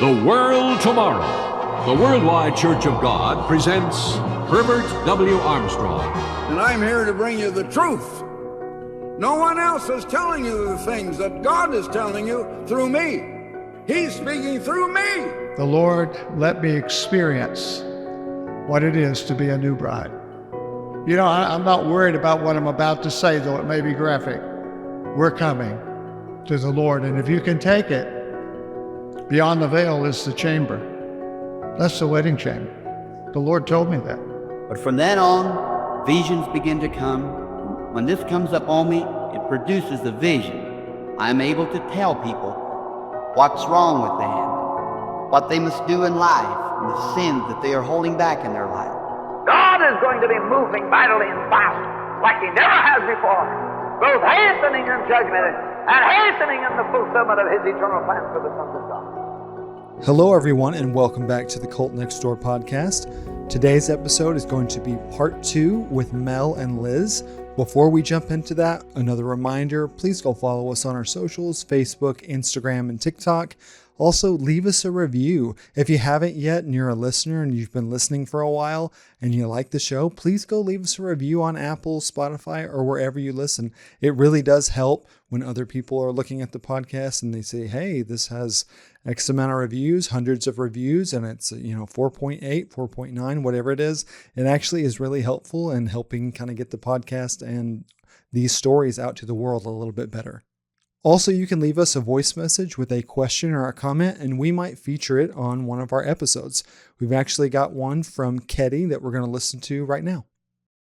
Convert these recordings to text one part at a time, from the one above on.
The World Tomorrow. The Worldwide Church of God presents Herbert W. Armstrong. And I'm here to bring you the truth. No one else is telling you the things that God is telling you through me. He's speaking through me. The Lord let me experience what it is to be a new bride. You know, I'm not worried about what I'm about to say, though it may be graphic. We're coming to the Lord, and if you can take it, beyond the veil is the chamber. That's the wedding chamber. The Lord told me that. But from then on, visions begin to come. When this comes up on me, it produces a vision. I'm able to tell people what's wrong with them, what they must do in life, and the sins that they are holding back in their life. God is going to be moving mightily and fast like He never has before, both hastening in judgment and hastening in the fulfillment of His eternal plan for the sons of God. Hello, everyone, and welcome back to the Cult Next Door podcast. Today's episode is going to be part 2 with Mel and Liz. Before we jump into that, another reminder, please go follow us on our socials, Facebook, Instagram, and TikTok. Also, leave us a review. If you haven't yet and you're a listener and you've been listening for a while and you like the show, please go leave us a review on Apple, Spotify, or wherever you listen. It really does help when other people are looking at the podcast and they say, hey, this has X amount of reviews, hundreds of reviews, and it's, 4.8, 4.9, whatever it is. It actually is really helpful in helping kind of get the podcast and these stories out to the world a little bit better. Also, you can leave us a voice message with a question or a comment, and we might feature it on one of our episodes. We've actually got one from Ketty that we're going to listen to right now.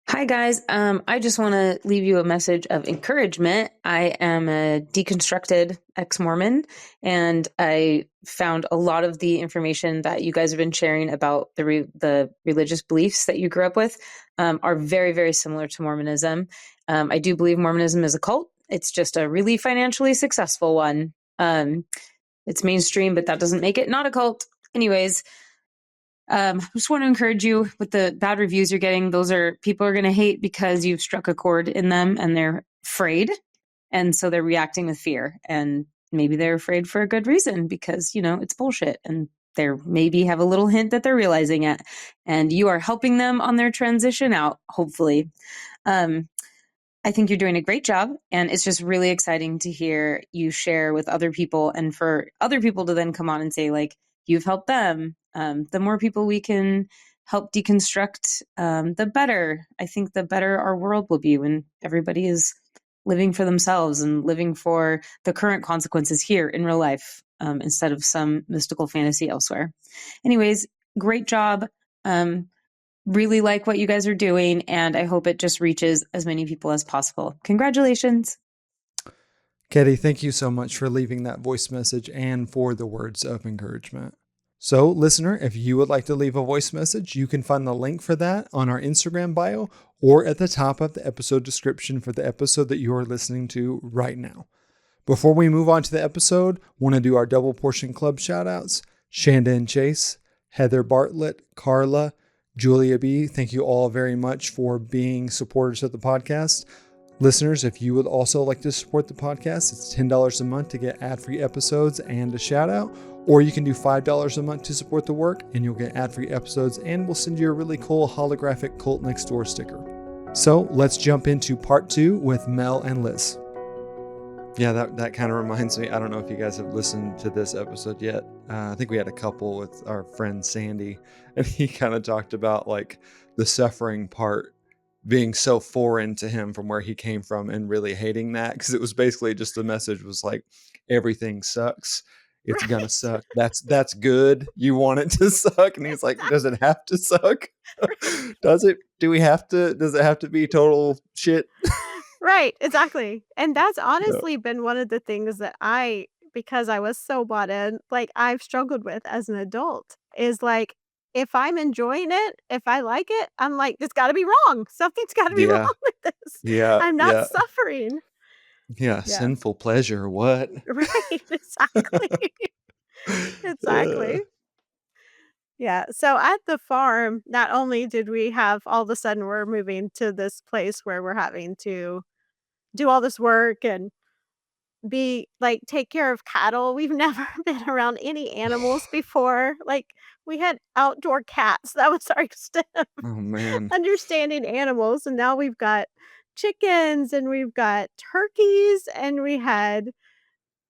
Hi, guys. I just want to leave you a message of encouragement. I am a deconstructed ex-Mormon, and I found a lot of the information that you guys have been sharing about the religious beliefs that you grew up with are very, very similar to Mormonism. I do believe Mormonism is a cult. It's just a really financially successful one. It's mainstream, but that doesn't make it not a cult. Anyways, I just want to encourage you with the bad reviews you're getting. Those are people are going to hate because you've struck a chord in them and they're afraid. And so they're reacting with fear. And maybe they're afraid for a good reason because, it's bullshit. And they maybe have a little hint that they're realizing it. And you are helping them on their transition out, hopefully. I think you're doing a great job, and it's just really exciting to hear you share with other people and for other people to then come on and say, like, you've helped them. The more people we can help deconstruct, the better. I think the better our world will be when everybody is living for themselves and living for the current consequences here in real life instead of some mystical fantasy elsewhere. Anyways, great job. Really like what you guys are doing, and I hope it just reaches as many people as possible. Congratulations. Ketty, thank you so much for leaving that voice message and for the words of encouragement. So, listener, if you would like to leave a voice message, you can find the link for that on our Instagram bio or at the top of the episode description for the episode that you are listening to right now. Before we move on to the episode, want to do our Double Portion Club shout-outs. Shanda and Chase, Heather Bartlett, Carla, Julia B., thank you all very much for being supporters of the podcast. Listeners, if you would also like to support the podcast, it's $10 a month to get ad-free episodes and a shout-out, or you can do $5 a month to support the work, and you'll get ad-free episodes, and we'll send you a really cool holographic Cult Next Door sticker. So let's jump into part 2 with Mel and Liz. Yeah, that kind of reminds me. I don't know if you guys have listened to this episode yet. I think we had a couple with our friend Sandy, and he kind of talked about like the suffering part being so foreign to him from where he came from and really hating that, because it was basically just the message was like, everything sucks. It's gonna suck. That's good. You want it to suck. And he's like, does it have to suck? Does it have to be total shit? Right, exactly. And that's honestly been one of the things that because I was so bought in, like I've struggled with as an adult is like, if I'm enjoying it, if I like it, I'm like, it's gotta be wrong. Something's gotta be wrong with this. Yeah. I'm not suffering. Yeah. Sinful pleasure. What? Right, exactly. Exactly. Yeah. So at the farm, not only did we have all of a sudden we're moving to this place where we're having to do all this work and be like take care of cattle. We've never been around any animals before. Like we had outdoor cats. That was our extent of Oh man. understanding animals. And now we've got chickens and we've got turkeys and we had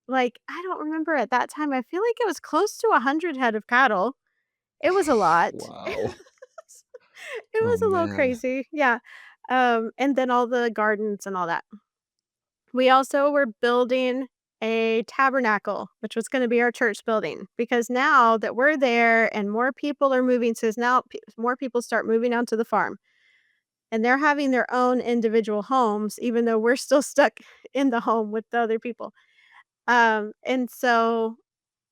like I don't remember at that time. I feel like it was close to 100 head of cattle. It was a lot. Wow. It Oh was a little man. crazy. Yeah. And then all the gardens and all that. We also were building a tabernacle, which was gonna be our church building, because now that we're there and more people are moving, so as now more people start moving onto the farm, and they're having their own individual homes, even though we're still stuck in the home with the other people. And so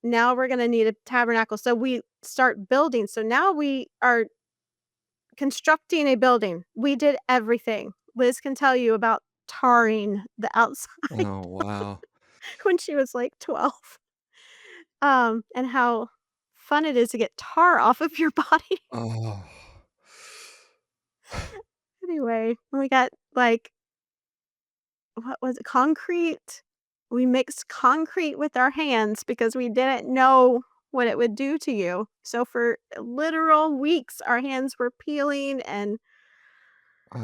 now we're gonna need a tabernacle, so we start building. So now we are constructing a building. We did everything. Liz can tell you about tarring the outside Oh wow. when she was, like, 12, and how fun it is to get tar off of your body. Oh. Anyway, we got, like, what was it? Concrete. We mixed concrete with our hands because we didn't know what it would do to you. So for literal weeks, our hands were peeling and Oh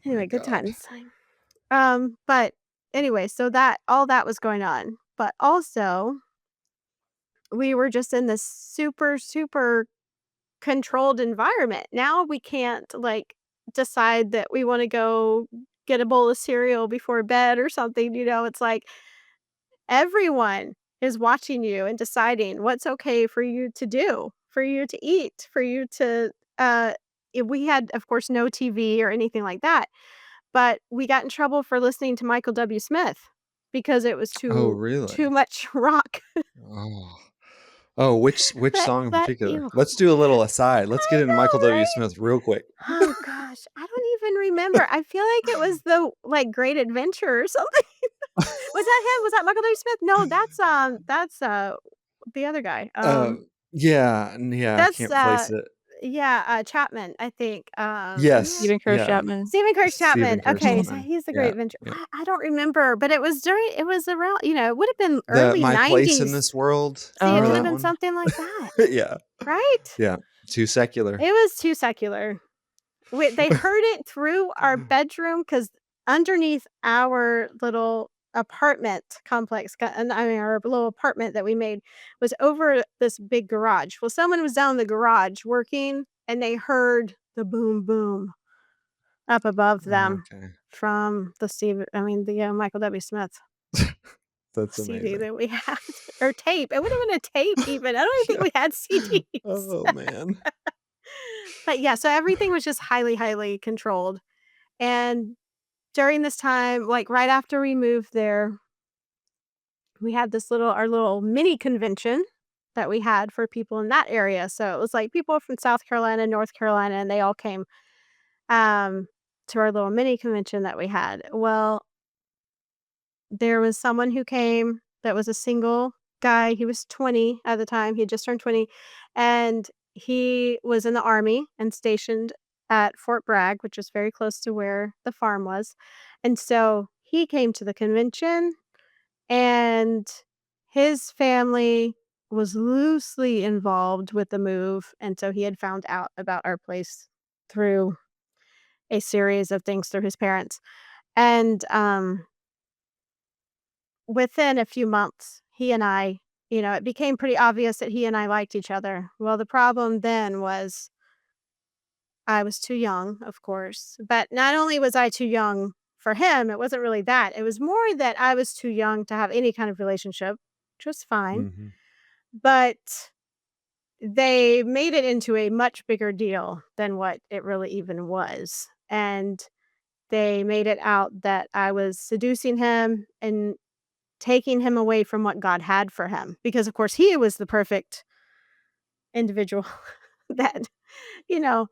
my anyway, good God. times. But anyway, so that all that was going on. But also, we were just in this super, super controlled environment. Now we can't like decide that we want to go get a bowl of cereal before bed or something. It's like everyone is watching you and deciding what's okay for you to do, for you to eat, for you to we had of course no TV or anything like that, but we got in trouble for listening to Michael W. Smith because it was Oh too really? much rock. Oh. Oh, which That song in that particular? ew. Let's do a little aside. Let's I get into Michael know, W. right? Smith real quick. Oh gosh, I don't even remember. I feel like it was the, like, Great Adventure or something. Was that him? Was that Michael W. Smith? No, that's the other guy. Uh, yeah, I That's, can't place it. yeah, Chapman, I think. Yes, Yeah. Stephen Curtis yeah. Chapman. Stephen Curtis Chapman. Stephen Curtis Okay, so Chapman. he's the Great Yeah, Adventure. yeah. I don't remember, but it was around, it would have been The early My Place in 90s. This World. See, it Remember could have that Oh. been one? something like that, Yeah, right? yeah. Too secular. It was too secular. They heard it through our bedroom because underneath our little apartment complex, and I mean, our little apartment that we made was over this big garage. Well, someone was down in the garage working, and they heard the boom, boom up above them Okay. from the Michael W. Smith That's CD amazing. that we had, or tape. It would have been a tape even. I don't even think Yeah. we had CDs. Oh, man. But yeah, so everything was just highly, highly controlled. And during this time, like right after we moved there, we had our little mini convention that we had for people in that area. So it was like people from South Carolina, North Carolina, and they all came um to our little mini convention that we had. Well, there was someone who came that was a single guy. He was 20 at the time. He had just turned 20, and he was in the Army and stationed at Fort Bragg, which is very close to where the farm was. And so he came to the convention, and his family was loosely involved with the move. And so he had found out about our place through a series of things through his parents. And within a few months, he and I, it became pretty obvious that he and I liked each other. Well, the problem then was I was too young, of course. But not only was I too young for him, it wasn't really that. It was more that I was too young to have any kind of relationship, which was fine. Mhm. But they made it into a much bigger deal than what it really even was. And they made it out that I was seducing him and taking him away from what God had for him, because, of course, he was the perfect individual that, you know,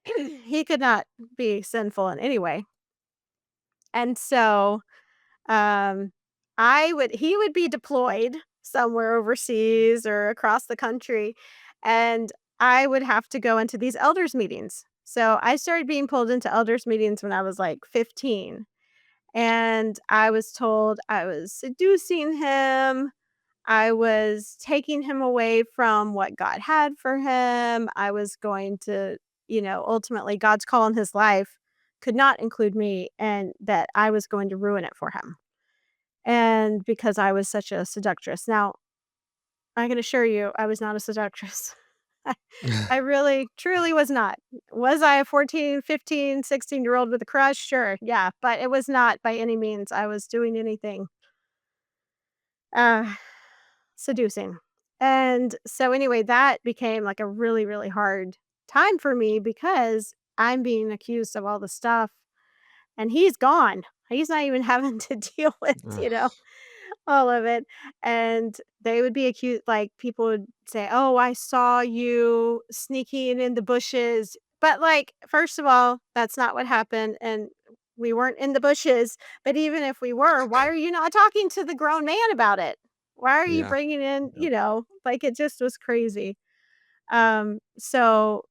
he could not be sinful in any way. And so, um, he would be deployed somewhere overseas or across the country, and I would have to go into these elders meetings. So I started being pulled into elders meetings when I was like 15. And I was told I was seducing him. I was taking him away from what God had for him. I was going to, ultimately God's call in his life could not include me, and that I was going to ruin it for him. And because I was such a seductress. Now, I can assure you I was not a seductress. I I really, truly was not. Was I a 14, 15, 16-year-old with a crush? Sure, yeah, but it was not by any means I was doing anything, uh, seducing. And so anyway, that became like a really, really hard time for me because I'm being accused of all the stuff and he's gone. He's not even having to deal with, Ugh, all of it. And they would be accused, like people would say, "Oh, I saw you sneaking in the bushes." But like, first of all, that's not what happened. And we weren't in the bushes. But even if we were, why are you not talking to the grown man about it? Why are you yeah. bringing in, Yep. like it just was crazy. So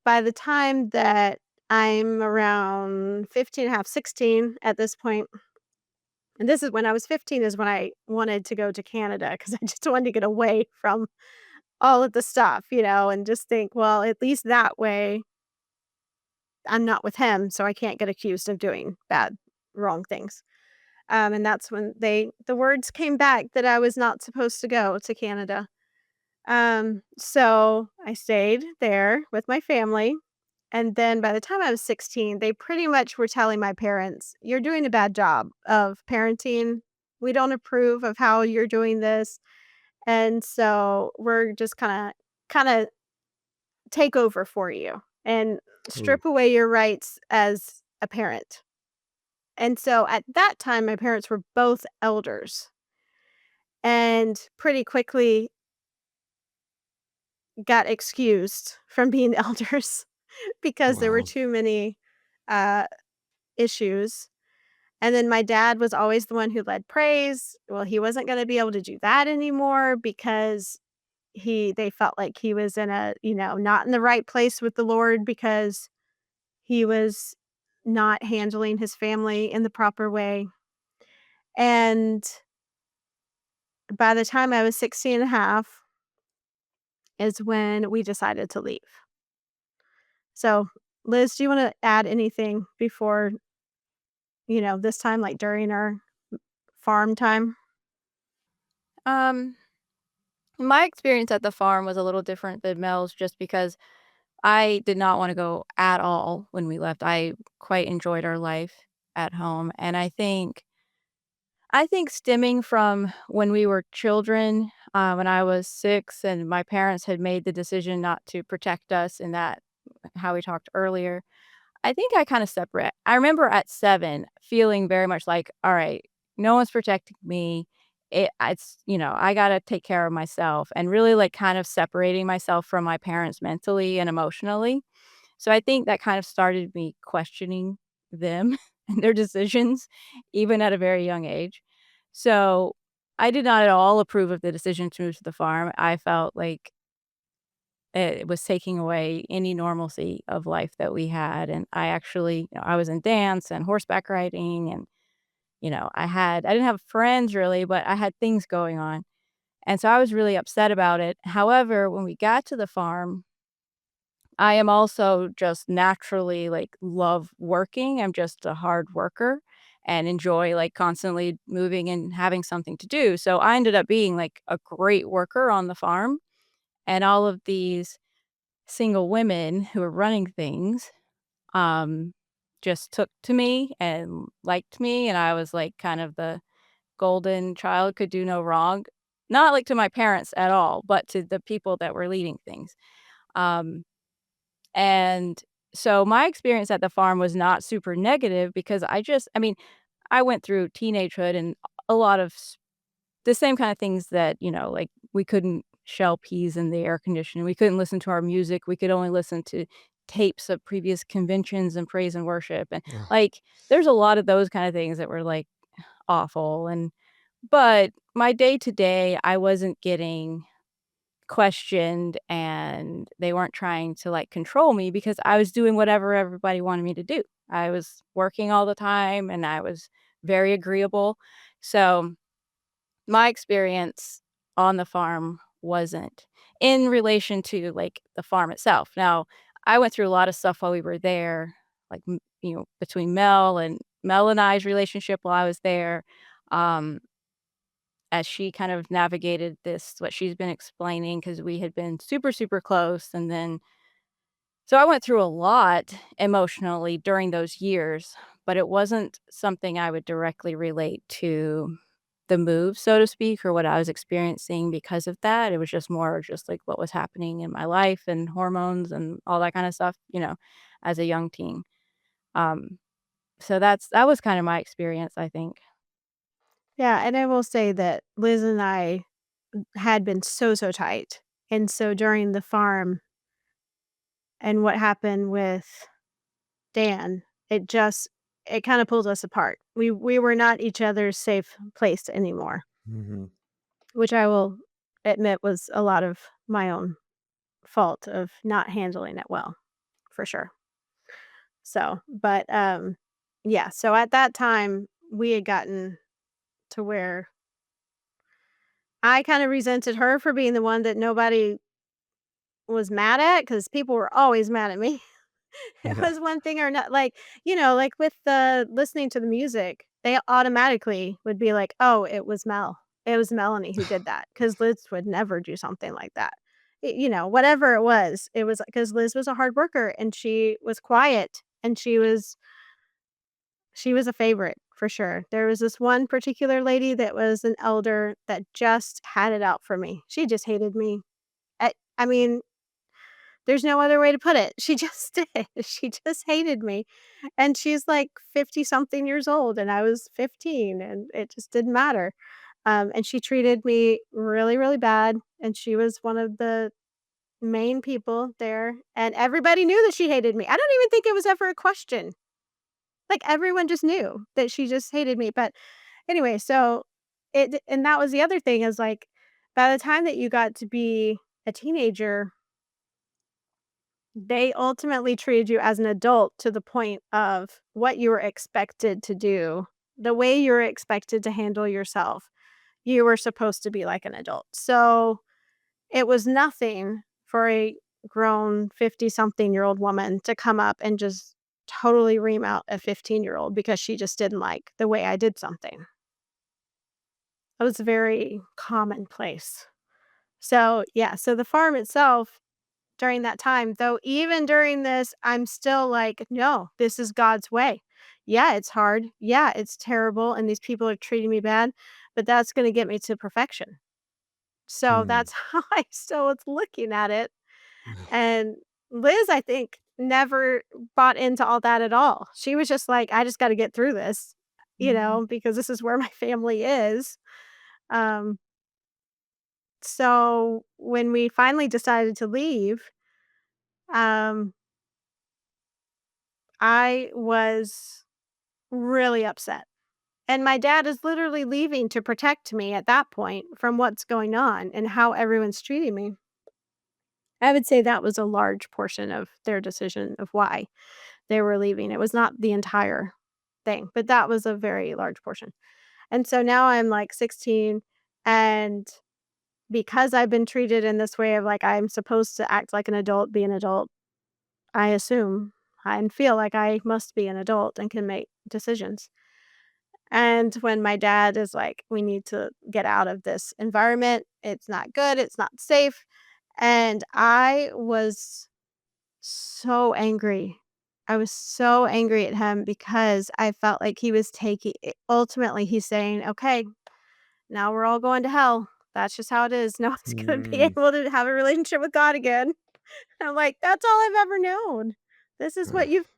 by the time that I'm around 15 and a half, 16 at this point, and this is when I was 15 is when I wanted to go to Canada because I just wanted to get away from all of the stuff, and just think, well, at least that way I'm not with him, so I can't get accused of doing bad, wrong things. And that's when the words came back that I was not supposed to go to Canada. So I stayed there with my family. And then by the time I was 16, they pretty much were telling my parents, "You're doing a bad job of parenting. We don't approve of how you're doing this. And so we're just kind of take over for you and Ooh, strip away your rights as a parent." And so at that time, my parents were both elders and pretty quickly got excused from being elders because there were wow. too many uh, issues. And then my dad was always the one who led praise. Well, he wasn't gonna be able to do that anymore because they felt like he was in a, not in the right place with the Lord because he was not handling his family in the proper way. And by the time I was 16 and a half is when we decided to leave. So, Liz, do you wanna add anything before, this time, like, during our farm time? Um, my experience at the farm was a little different than Mel's just because I did not wanna go at all when we left. I quite enjoyed our life at home, and I think stemming from when we were children, when I was 6 and my parents had made the decision not to protect us in that how we talked earlier, I think I kinda separate. I remember at 7 feeling very much like, "All right, no one's protecting me. I gotta take care of myself," and really, like, kind of separating myself from my parents mentally and emotionally. So I think that kind of started me questioning them and their decisions even at a very young age. So I did not at all approve of the decision to move to the farm. I felt like it was taking away any normalcy of life that we had, and I actually I was in dance and horseback riding and, I didn't have friends really, but I had things going on, and so I was really upset about it. However, when we got to the farm, I am also just naturally, like, love working. I'm just a hard worker and enjoy, like, constantly moving and having something to do, so I ended up being, like, a great worker on the farm, and all of these single women who were running things, um, just took to me and liked me, and I was, like, kind of the golden child, could do no wrong. Not, like, to my parents at all, but to the people that were leading things. Um, and so my experience at the farm was not super negative because I went through teenagehood and a lot of the same kind of things that, like, we couldn't shell peas in the air conditioning, we couldn't listen to our music, we could only listen to tapes of previous conventions and praise and worship, and, Ugh, like, there's a lot of those kind of things that were, like, awful, but my day to day, I wasn't getting questioned, and they weren't trying to, like, control me because I was doing whatever everybody wanted me to do. I was working all the time and I was very agreeable. So my experience on the farm wasn't in relation to, like, the farm itself. Now, I went through a lot of stuff while we were there, like, between Mel and I's relationship while I was there, um, as she kind of navigated this what she's been explaining because we had been super, super close, and then so I went through a lot emotionally during those years, but it wasn't something I would directly relate to the move, so to speak, or what I was experiencing because of that. It was just more just like what was happening in my life and hormones and all that kind of stuff, as a young teen. Um, so that was kind of my experience, I think. Yeah, and I will say that Liz and I had been so, so tight, and so during the farm and what happened with Dan, it kinda pulled us apart. We were not each other's safe place anymore, Mhm. which I will admit was a lot of my own fault of not handling it well, for sure. So, but, yeah, so at that time, we had gotten to where I kinda resented her for being the one that nobody was mad at because people were always mad at me. It Yeah. was one thing or not like, like with the listening to the music, they automatically would be like, "Oh, it was Mel. It was Melanie who did that because Liz would never do something like that." Whatever it was because Liz was a hard worker and she was quiet and she was a favorite for sure. There was this one particular lady that was an elder that just had it out for me. She just hated me. I mean, there's no other way to put it. She just did. She just hated me. And she's like 50 something years old and I was 15 and it just didn't matter. And she treated me really, really bad. And she was one of the main people there. And everybody knew that she hated me. I don't even think it was ever a question. Like everyone just knew that she just hated me. But anyway, so and that was the other thing is like by the time that you got to be a teenager, they ultimately treated you as an adult to the point of what you were expected to do, the way you were expected to handle yourself. You were supposed to be like an adult. So, it was nothing for a grown 50-something-year-old woman to come up and just totally ream out a 15-year-old because she just didn't like the way I did something. It was very commonplace. So, yeah, so the farm itself during that time, though even during this, I'm still like, "No, this is God's way. Yeah, it's hard. Yeah, it's terrible, and these people are treating me bad, but that's gonna get me to perfection." So Mm. that's how I still was looking at it, and Liz, I think, never bought into all that at all. She was just like, "I just gotta get through this, because this is where my family is." Um, so when we finally decided to leave, um I was really upset. And my dad is literally leaving to protect me at that point from what's going on and how everyone's treating me. I would say that was a large portion of their decision of why they were leaving. It was not the entire thing, but that was a very large portion. And so now I'm like 16 and because I've been treated in this way of like I'm supposed to act like an adult, be an adult, I assume and feel like I must be an adult and can make decisions. And when my dad is like, "We need to get out of this environment. It's not good. It's not safe." And I was so angry. I was so angry at him because I felt like he was taking ultimately, he's saying, "Okay, now we're all going to hell. That's just how it is. No one's gonna be Mm. able to have a relationship with God again." I'm like, "That's all I've ever known. This is what you've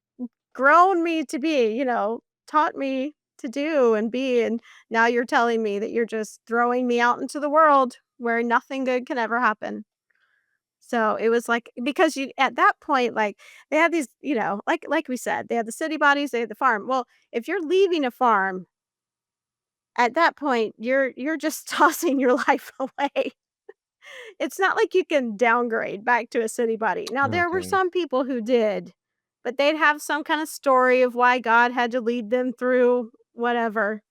grown me to be, taught me to do and be, and now you're telling me that you're just throwing me out into the world where nothing good can ever happen." So, it was like because you at that point, like, they had these, like we said, they had the city bodies, they had the farm. Well, if you're leaving a farm, at that point, you're just tossing your life away. It's not like you can downgrade back to a city body. Now, there were Okay. some people who did, but they'd have some kind of story of why God had to lead them through whatever.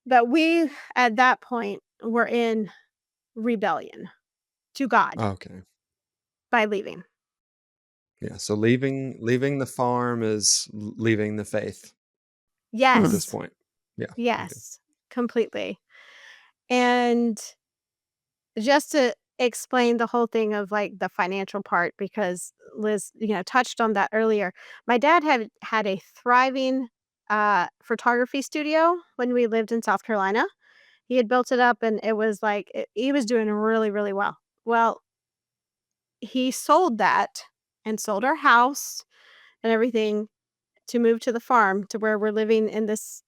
But we, at that point, were in rebellion to God Okay. by leaving. Yeah. So leaving the farm is leaving the faith at this Yes. point. Yeah. Okay. Yes, completely. And just to explain the whole thing of like the financial part, because Liz, touched on that earlier. My dad had a thriving photography studio when we lived in South Carolina. He had built it up and it was like he was doing really, really well. Well, he sold that and sold our house and everything to move to the farm to where we're living in this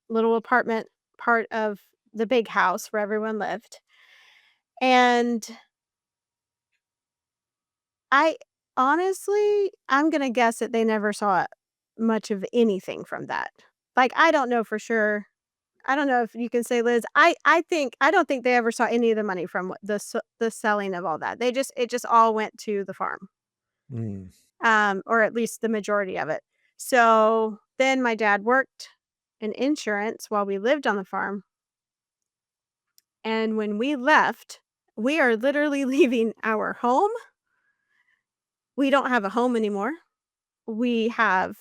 little apartment part of the big house where everyone lived. And I honestly, I'm gonna guess that they never saw much of anything from that. Like, I don't know for sure. I don't know if you can say, Liz. I don't think they ever saw any of the money from the selling of all that. It just all went to the farm, Mm. or at least the majority of it. So then my dad worked in insurance while we lived on the farm, and when we left, we are literally leaving our home. We don't have a home anymore. We have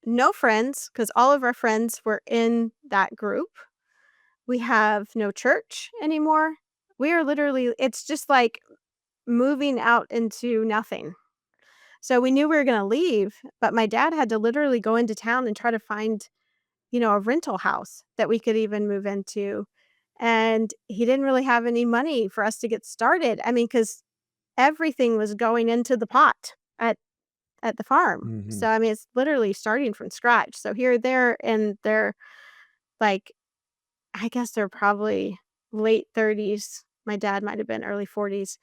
no friends because all of our friends were in that group. We have no church anymore. We are literally, it's just like moving out into nothing. So we knew we were going to leave, but my dad had to literally go into town and try to find, a rental house that we could even move into. And he didn't really have any money for us to get started. I mean, because everything was going into the pot at the farm. Hmm. So, I mean, it's literally starting from scratch. So here they're in their, like, I guess they're probably late 30s. My dad might have been early 40s,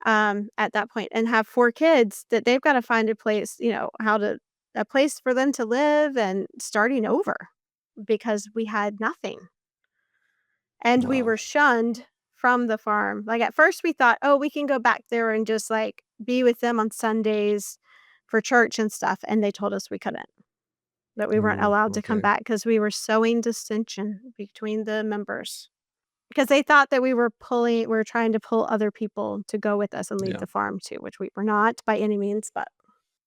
at that point, and have 4 kids that they've gotta find a place, a place for them to live and starting over because we had nothing. And we Wow. were shunned from the farm. Like, at first we thought, "Oh, we can go back there and just, like, be with them on Sundays for church and stuff," and they told us we couldn't, that we weren't Oh, allowed to come okay. back because we were sowing dissension between the members. Because they thought that we were trying to pull other people to go with us and leave Yeah. the farm too, which we were not by any means, but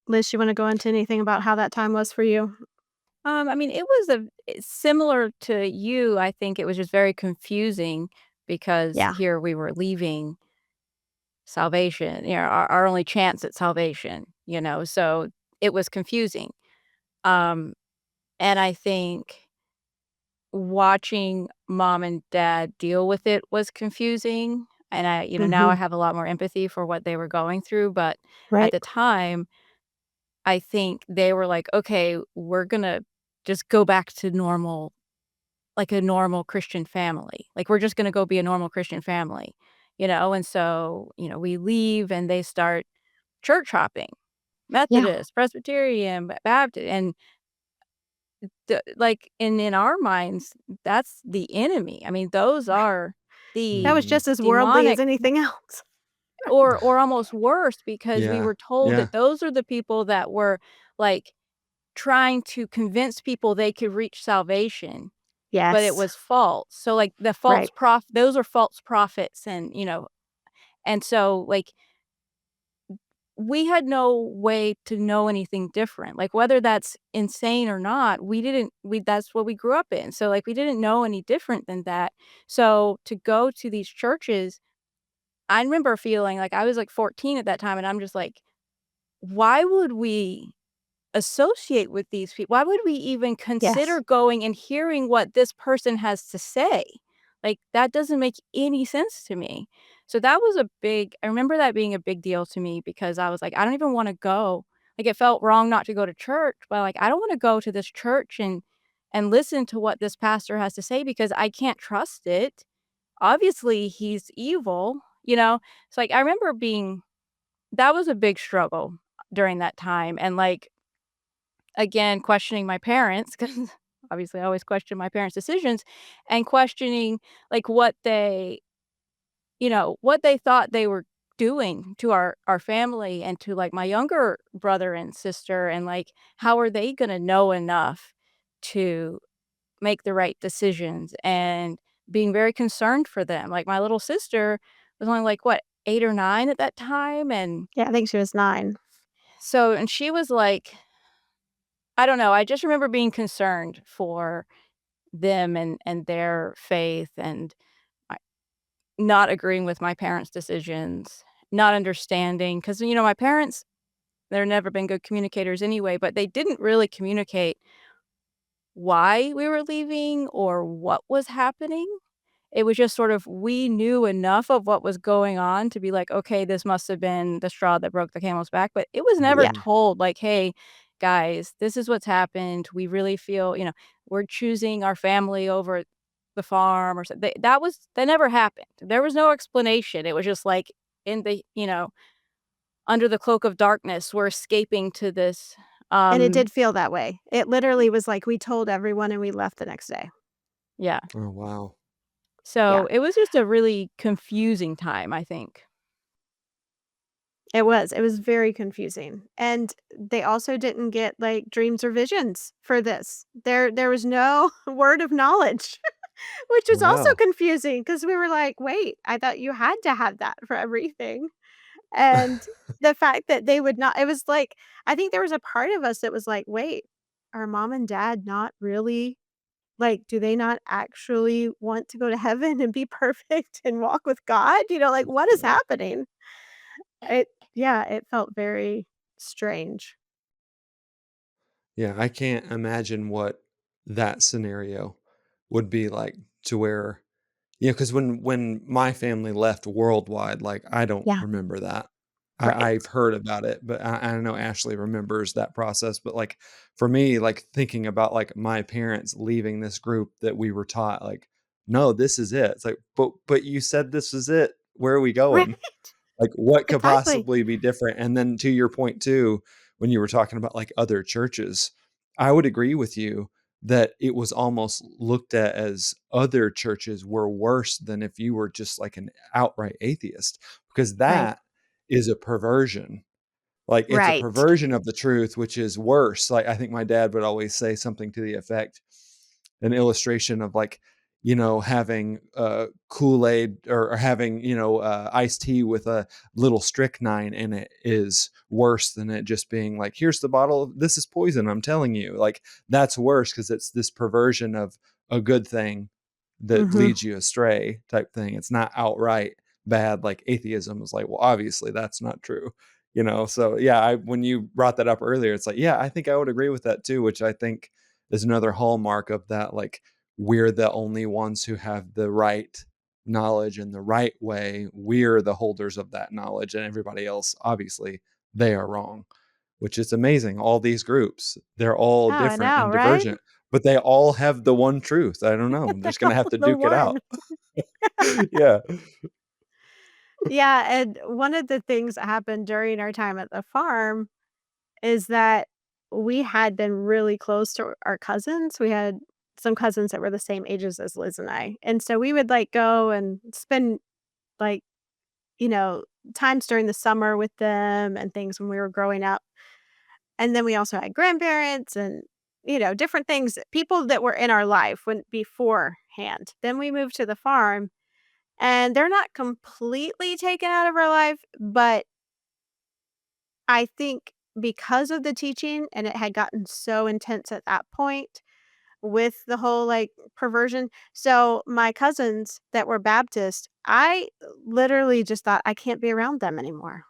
Liz, you wanna go into anything about how that time was for you? I mean, it was similar to you. I think it was just very confusing because Yeah. here we were leaving salvation, our only chance at salvation, so it was confusing. Um, and I think watching mom and dad deal with it was confusing. And now I Mhm. have a lot more empathy for what they were going through. But at Right. the time, I think they were like, okay, we're going to just go back to normal, like a normal Christian family. Like, we're just gonna go be a normal Christian family, And so, we leave and they start church hopping, Yeah. Methodist, Presbyterian, Baptist, and in our minds, that's the enemy. I mean, those Right. are That the was Hmm. just as worldly as demonic, anything else. or almost worse because we Yeah. were told Yeah. that those are the people that were, like, trying to convince people they could reach salvation. But it Yes. was false. So, like, the false Right. those are false prophets and so, like, we had no way to know anything different. Like, whether that's insane or not, we that's what we grew up in. So, like, we didn't know any different than that. So, to go to these churches, I remember feeling like I was, like, 14 at that time, and I'm just like, "Why would we associate with these people? Why would we even Yes. consider going and hearing what this person has to say? Like, that doesn't make any sense to me." So that was I remember that being a big deal to me because I was like, I don't even wanna go. Like, it felt wrong not to go to church, but, like, I don't wanna go to this church and listen to what this pastor has to say because I can't trust it. Obviously, he's evil, you know? So, like, I remember being that was a big struggle during that time, and, like, again, questioning my parents because obviously I always question my parents' decisions and questioning, like, what they thought they were doing to our family and to, like, my younger brother and sister, and, like, how are they gonna know enough to make the right decisions, and being very concerned for them. Like, my little sister was only, like, what, 8 or 9 at that time, and Yeah, I think she was 9. and she was like, I don't know, I just remember being concerned for them and their faith, and I not agreeing with my parents' decisions, not understanding, because my parents, they're never been good communicators anyway, but they didn't really communicate why we were leaving or what was happening. It was just sort of we knew enough of what was going on to be like, "Okay, this must have been the straw that broke the camel's back," but it was never Yeah. Mhm. told like, "Hey, guys, this is what's happened. We really feel, we're choosing our family over the farm," or something. That never happened. There was no explanation. It was just like in the, under the cloak of darkness, we're escaping to this, And it um did feel that way. It literally was like we told everyone and we left the next day. yeah. Oh, wow. Yeah, So, it was just a really confusing time, I think. it was. It was very confusing. And they also didn't get, like, dreams or visions for this. There was no word of knowledge, which was also Wow. confusing because we were like, "Wait, I thought you had to have that for everything." And the fact that they would not, it was like, I think there was a part of us that was like, "Wait, are mom and dad not really, like, do they not actually want to go to heaven and be perfect and walk with God?" Like, what is happening? It Yeah, it felt very strange. Yeah, I can't imagine what that scenario would be like to where, because when my family left worldwide, like, I don't Yeah, remember that. I've right. heard about it, but I know Ashley remembers that process, but, like, for me, like, thinking about, like, my parents leaving this group that we were taught, like, "No, this is it." It's like, "But you said this is it. Where are we Right, going?" Like, what could exactly. possibly be different? And then to your point too, when you were talking about, like, other churches, I would agree with you that it was almost looked at as other churches were worse than if you were just, like, an outright atheist, because Right, that is a perversion. Like, it's a right. perversion of the truth, which is worse. Like, I think my dad would always say something to the effect, an illustration of, like, having Kool-Aid, or having, iced tea with a little strychnine in it is worse than it just being like, here's the bottle, this is poison, I'm telling you. Like, that's worse because it's this perversion of a good thing that Mhm. leads you astray type thing. It's not outright bad like atheism is like, well, obviously that's not true. So yeah, when you brought that up earlier, it's like, yeah, I think I would agree with that too, which I think is another hallmark of that, like, we're the only ones who have the right knowledge in the right way. We're the holders of that knowledge, and everybody else, obviously, they are wrong, which is amazing. All these groups, they're all Oh, I different know, and right? divergent, but they all have the one truth. I don't know. I'm just going to have to The duke it one. out. Yeah. Yeah, and one of the things that happened during our time at the farm is that we had been really close to our cousins. We had some cousins that were the same ages as Liz and I. And so we would, like, go and spend, like, you know, times during the summer with them and things when we were growing up. And then we also had grandparents and, different things, people that were in our life when beforehand. Then we moved to the farm, and they're not completely taken out of our life, but I think because of the teaching and it had gotten so intense at that point with the whole, like, perversion. So, my cousins that were Baptist, I literally just thought, "I can't be around them anymore."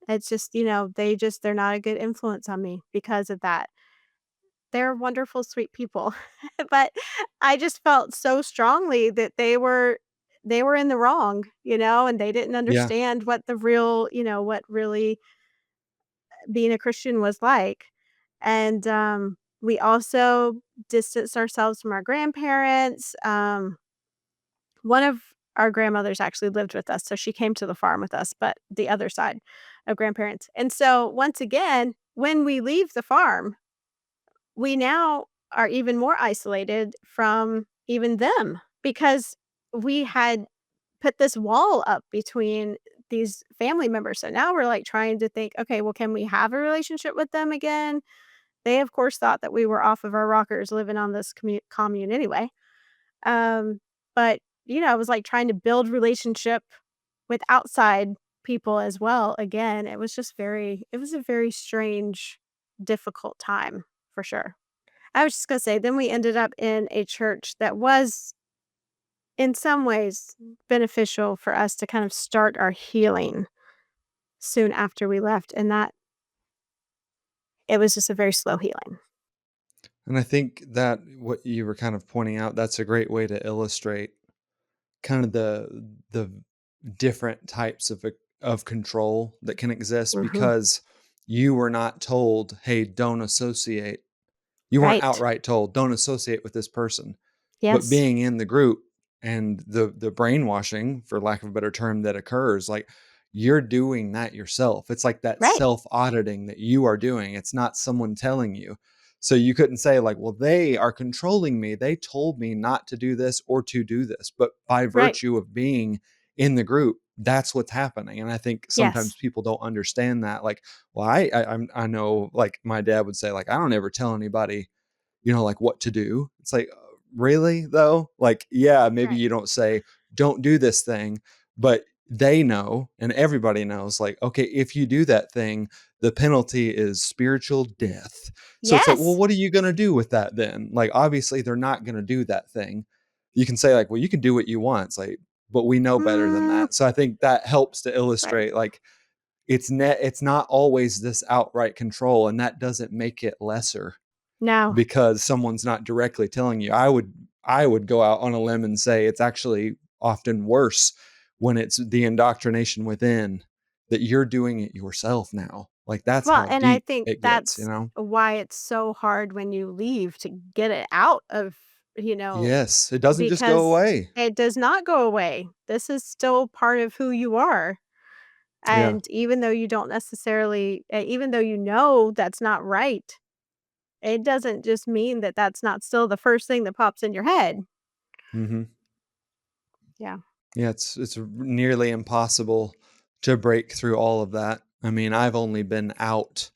It's just, they're not a good influence on me because of that. They're wonderful, sweet people, but I just felt so strongly that they were in the wrong, and they didn't Yeah. understand what the real, what really being a Christian was like. And, we also distanced ourselves from our grandparents. One of our grandmothers actually lived with us, so she came to the farm with us, but the other side of grandparents. And so, once again, when we leave the farm, we now are even more isolated from even them because we had put this wall up between these family members. So now we're like trying to think, okay, well, can we have a relationship with them again? They, of course, thought that we were off of our rockers living on this commune anyway. Um, but, I was like trying to build relationship with outside people as well. Again, it was a very strange, difficult time for sure. I was just going to say, then we ended up in a church that was in some ways beneficial for us to kind of start our healing soon after we left. And that it was just a very slow healing. And I think that what you were kind of pointing out, that's a great way to illustrate kind of the different types of control that can exist, Hmm. because you were not told, "Hey, don't associate." You weren't Right. outright told, "Don't associate with this person." But Yes. being in the group and the brainwashing, for lack of a better term, that occurs, like, you're doing that yourself. It's like that Right. self-auditing that you are doing. It's not someone telling you. So you couldn't say like, "Well, they are controlling me. They told me not to do this or to do this." But by Right. virtue of being in the group, that's what's happening. And I think sometimes Yes. people don't understand that. Like, well, I know, like my dad would say, like, "I don't ever tell anybody, like what to do." It's like, really though? Like, yeah, maybe Right. you don't say, "Don't do this thing," but they know, and everybody knows, like, okay, if you do that thing, the penalty is spiritual death. So it's like, well, Yes. what are you going to do with that then? Like, obviously they're not going to do that thing. You can say like, well, you can do what you want. It's like, but we know better than Mm, that. So I think that helps to right. illustrate, like, it's not always this outright control, and that doesn't make it lesser No. because someone's not directly telling you. I would go out on a limb and say it's actually often worse when it's the indoctrination within, that you're doing it yourself now. Like, that's Well, how and I deep think it gets, that's why it's so hard when you leave to get it out of, Yes, it doesn't just go because away. it does not go away. This is still part of who you are. Yeah. And even though you don't necessarily, even though that's not right, it doesn't just mean that that's not still the first thing that pops in your head. Mhm. Yeah. Yeah, it's nearly impossible to break through all of that. I mean, I've only been out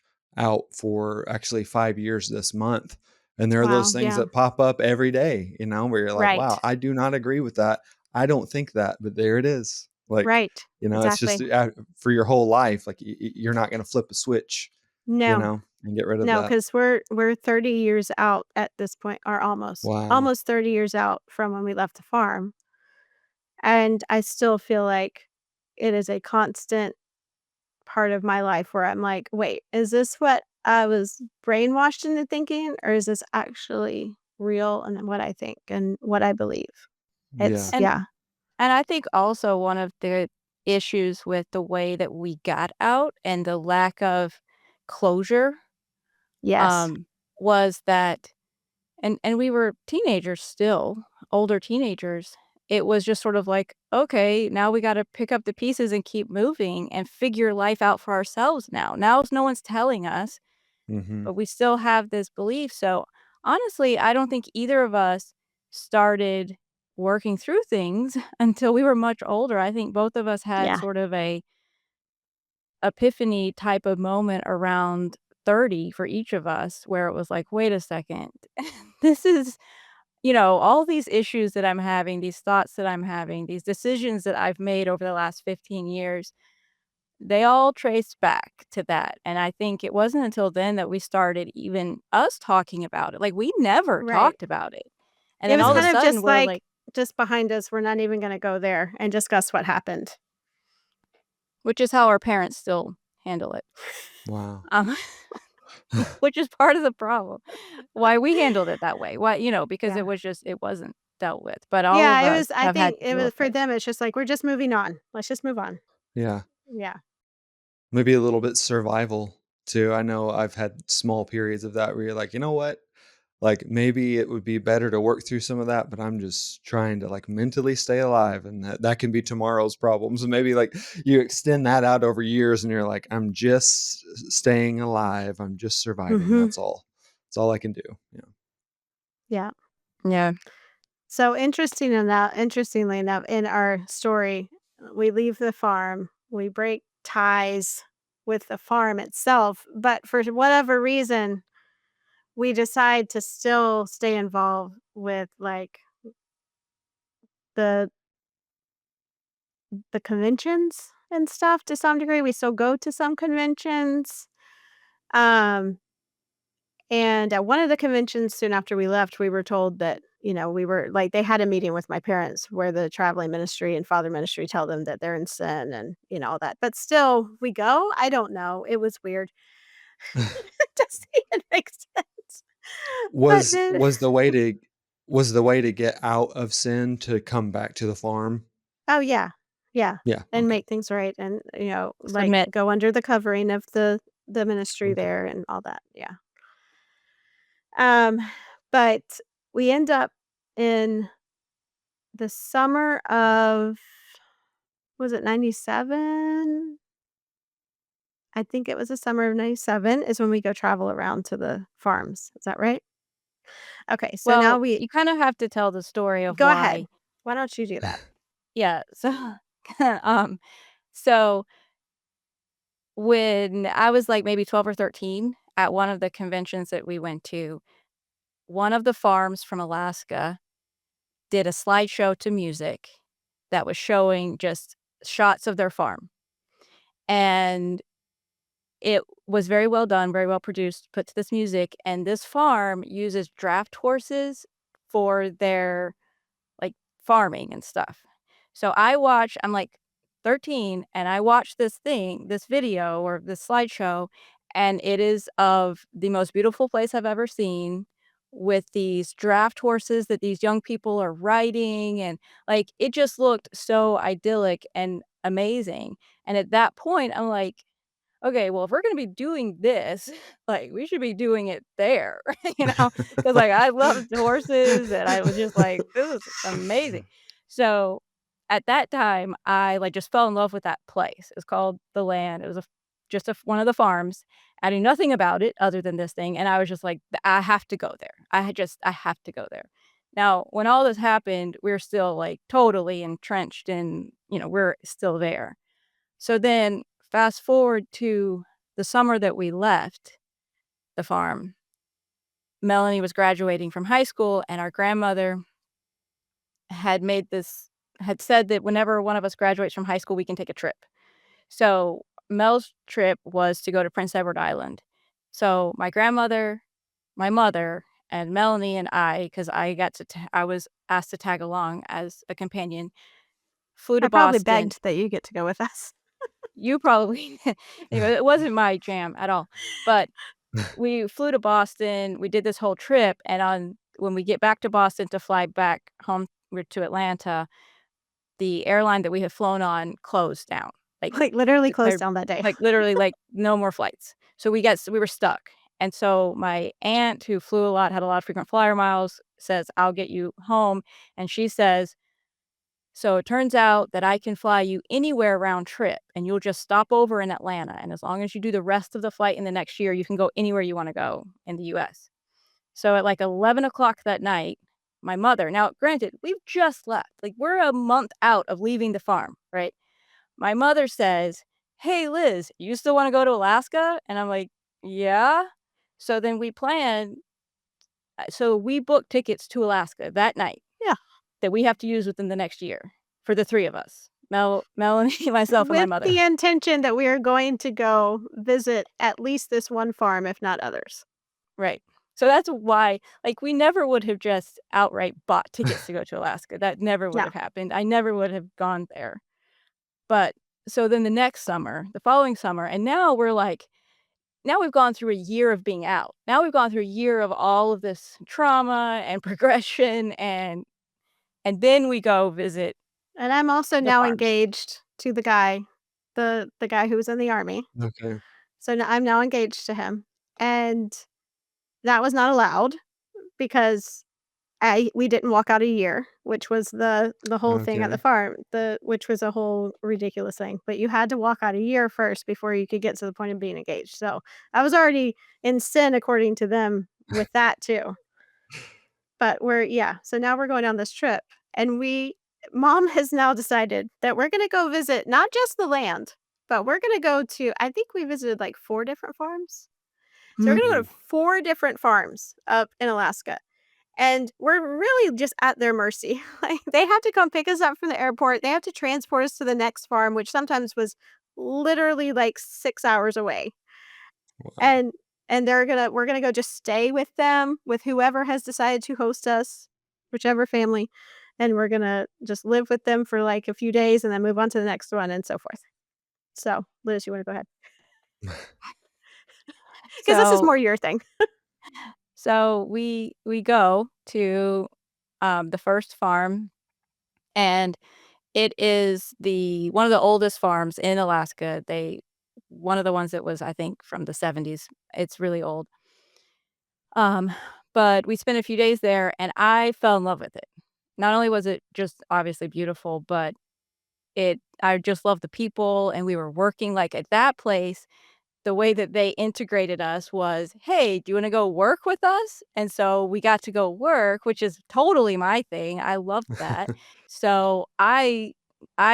for actually 5 years this month, and there are those Wow. things Yeah. that pop up every day, where you're like, "Wow, Right. I do not agree with that. I don't think that," but there it is. Like, Right. it's just Exactly. for your whole life, like you're not going to flip a switch, No. and get rid of No, that. because we're 30 years out at this point, or Wow. almost 30 years out from when we left the farm, and I still feel like it is a constant part of my life where I'm like, "Wait, is this what I was brainwashed into thinking, or is this actually real and what I think and what I believe?" Yeah. And Yeah. and I think also one of the issues with the way that we got out and the lack of closure, Yes. um, was that and we were teenagers still, older teenagers. It was just sort of like, "Okay, now we gotta pick up the pieces and keep moving and figure life out for ourselves now." Now no one's telling us, Mhm. but we still have this belief. So, honestly, I don't think either of us started working through things until we were much older. I think both of us had Yeah. sort of a epiphany type of moment around 30 for each of us where it was like, "Wait a second. This is, all these issues that I'm having, these thoughts that I'm having, these decisions that I've made over the last 15 years, they all trace back to that." And I think it wasn't until then that we started even us talking about it. Like, we never Right. talked about it. And It then was all of a kind Yeah. of sudden, just we're like like, just behind us, we're not even gonna go there and discuss what happened. which is how our parents still handle it. Wow. Um, which is part of the problem. Why we handled it that way. Why, because Yeah. it wasn't dealt with. But all of Yeah, it us was I have had think to it deal was with for it. them, it's just like, "We're just moving on. Let's just move on." Yeah. Yeah. Maybe a little bit survival too. I know I've had small periods of that where you're like, you know what? Like, maybe it would be better to work through some of that, but I'm just trying to like mentally stay alive, and that can be tomorrow's problems. And maybe like you extend that out over years and you're like, I'm just staying alive. I'm just surviving. Mhm. That's all. That's all I can do. Yeah. Yeah. Yeah. So interestingly enough, in our story, we leave the farm. we break ties with the farm itself, but for whatever reason, we decide to still stay involved with, like, the conventions and stuff to some degree. We still go to some conventions. Um, and at one of the conventions soon after we left, we were told that, we were like they had a meeting with my parents where the traveling ministry and father ministry tell them that they're in sin and, all that. But still, we go. I don't know. It was weird. It doesn't even make sense. But Was then was the way to was the way to get out of sin to come back to the farm? oh, yeah. Yeah, Yeah, and okay, make things right and, like, Submit. go under the covering of the ministry okay. there and all that, yeah. Um, but we end up in the summer of was it 97? I think it was the summer of 97 is when we go travel around to the farms. Is that right? Okay, so now Well, we you kind of have to tell the story of go ahead. why. Why don't you do that? Yeah, so um so when I was like maybe 12 or 13 at one of the conventions that we went to, one of the farms from Alaska did a slideshow to music that was showing just shots of their farm. And it was very well done, very well produced, put to this music, and this farm uses draft horses for their, like, farming and stuff. So I'm, like, 13, and I watched this video or this slideshow, and it is of the most beautiful place I've ever seen with these draft horses that these young people are riding, and, like, it just looked so idyllic and amazing, and at that point, I'm like, okay, well, if we're gonna be doing this, like, we should be doing it there, because like, I loved horses, and I was just like, "This is amazing." So, at that time, I, like, just fell in love with that place. It's called The Land. It was just one of the farms. I knew nothing about it other than this thing, and I was just like, I have to go there. I have to go there." Now, when all this happened, we're still, like, totally entrenched in, we're still there. So then fast forward to the summer that we left the farm. Melanie was graduating from high school, and our grandmother had made this had said that whenever one of us graduates from high school, we can take a trip. So Mel's trip was to go to Prince Edward Island. So my grandmother, my mother, and Melanie and I, because I was asked to tag along as a companion, flew I to probably Boston. begged that you get to go with us. You probably anyway, it wasn't my jam at all, but we flew to Boston, we did this whole trip, and on when we get back to Boston to fly back home to Atlanta, the airline that we had flown on closed down, like, Like, literally closed declared down that day. like, literally, like, no more flights. So we were stuck, and so my aunt, who flew a lot, had a lot of frequent flyer miles, says, "I'll get you home," and she says, "So it turns out that I can fly you anywhere round trip, and you'll just stop over in Atlanta, and as long as you do the rest of the flight in the next year, you can go anywhere you wanna go in the US." So at, like, 11 o'clock that night, my mother now granted, we've just left, like, we're a month out of leaving the farm, right? My mother says, "Hey, Liz, you still wanna go to Alaska?" And I'm like, "Yeah." So then we booked tickets to Alaska that night Yeah. that we have to use within the next year for the 3 of us. Melanie, myself, and my With mother. the intention that we are going to go visit at least this one farm, if not others. Right. So that's why, like, we never would have just outright bought tickets to go to Alaska. That never would Yeah. have happened. I never would have gone there. But so then the following summer, and now we're like now we've gone through a year of being out. Now we've gone through a year of all of this trauma and progression, and then we go visit And I'm also the now farms. engaged to the guy who was in the army. Okay. So now I'm now engaged to him, and that was not allowed because we didn't walk out a year, which was the whole thing at the Okay. farm, which was a whole ridiculous thing. But you had to walk out a year first before you could get to the point of being engaged. So I was already in sin according to them with that too. But so now we're going on this trip, and mom has now decided that we're gonna go visit not just the land. but we're gonna go to I think we visited, like, 4 different farms. So we're Mhm. gonna go to 4 different farms up in Alaska, and we're really just at their mercy. Like, they have to come pick us up from the airport, they have to transport us to the next farm, which sometimes was literally, like, 6 hours away. Wow. And we're gonna go just stay with them, with whoever has decided to host us, whichever family, and we're gonna just live with them for, like, a few days and then move on to the next one and so forth. So, Liz, you wanna go ahead? Because this is So more your thing. we go to, the first farm, and it is the one of the oldest farms in Alaska. They one of the ones that was, I think, from the '70s. It's really old. Um, but we spent a few days there, and I fell in love with it. Not only was it just obviously beautiful, but I just loved the people, and we were working, like, at that place, the way that they integrated us was, "Hey, do you wanna go work with us?" And so we got to go work, which is totally my thing. I loved that. So I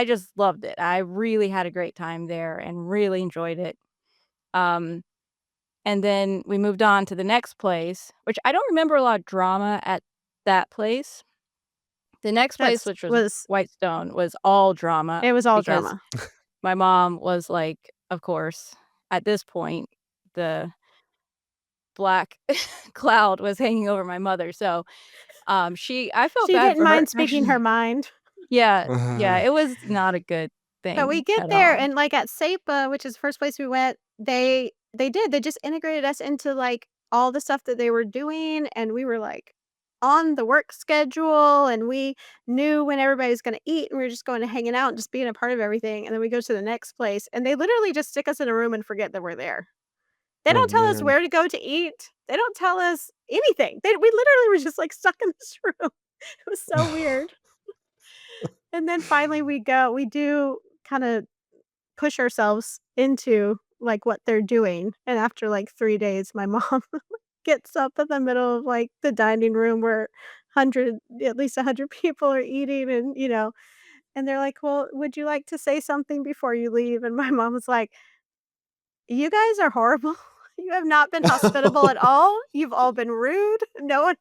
just loved it. I really had a great time there and really enjoyed it. Um, and then we moved on to the next place, which I don't remember a lot of drama at that place. The next place, That's which was was Whitestone, was all drama it was all because drama. my mom was like, of course, at this point, the black cloud was hanging over my mother, so, I felt She bad didn't for her, mind speaking her actually. mind. Yeah, yeah, Uh, it was not a good But we thing get at there all. and, like, at Sapa, which is the first place we went, they just integrated us into, like, all the stuff that they were doing, and we were, like, on the work schedule, and we knew when everybody was gonna eat, and we were just going to hanging out and just being a part of everything, and then we go to the next place, and they literally just stick us in a room and forget that we're there. They oh don't tell us man. where to go to eat. They don't tell us anything. We literally were just, like, stuck in this room. It was so weird. And then finally we do kinda push ourselves into, like, what they're doing, and after, like, 3 days, my mom gets up in the middle of, like, the dining room where 100 at least 100 people are eating and, and they're like, "Well, would you like to say something before you leave?" And my mom was like, "You guys are horrible. You have not been hospitable at all. You've all been rude. No one."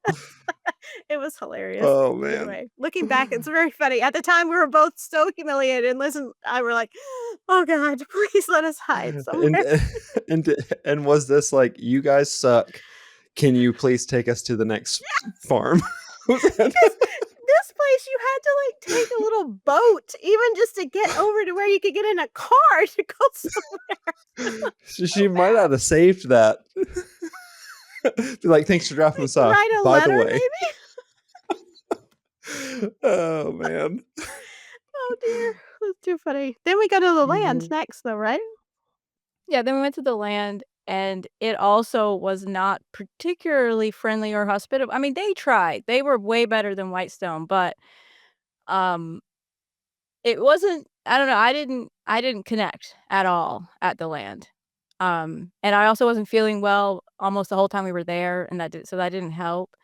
It was hilarious. Oh man. Anyway, looking back, it's very funny. At the time, we were both so humiliated, and Liz and I were like, "Oh god, please let us hide And somewhere." and and was this like, "You guys suck. Can you please take us to the next farm?" Was that Because this place, you had to, like, take a little boat even just to get over to where you could get in a car to go somewhere. she might not have saved that. Be like, "Thanks for dropping Like, us off. write a By the letter way." maybe? Oh, man. Oh, dear. That's too funny. Then we go to the land Mhm. next though, right? Yeah, then we went to the land, and it also was not particularly friendly or hospitable. I mean, they tried. They were way better than Whitestone, but, um, it wasn't I don't know, I didn't connect at all at the land. And I also wasn't feeling well almost the whole time we were there, and that didn't help.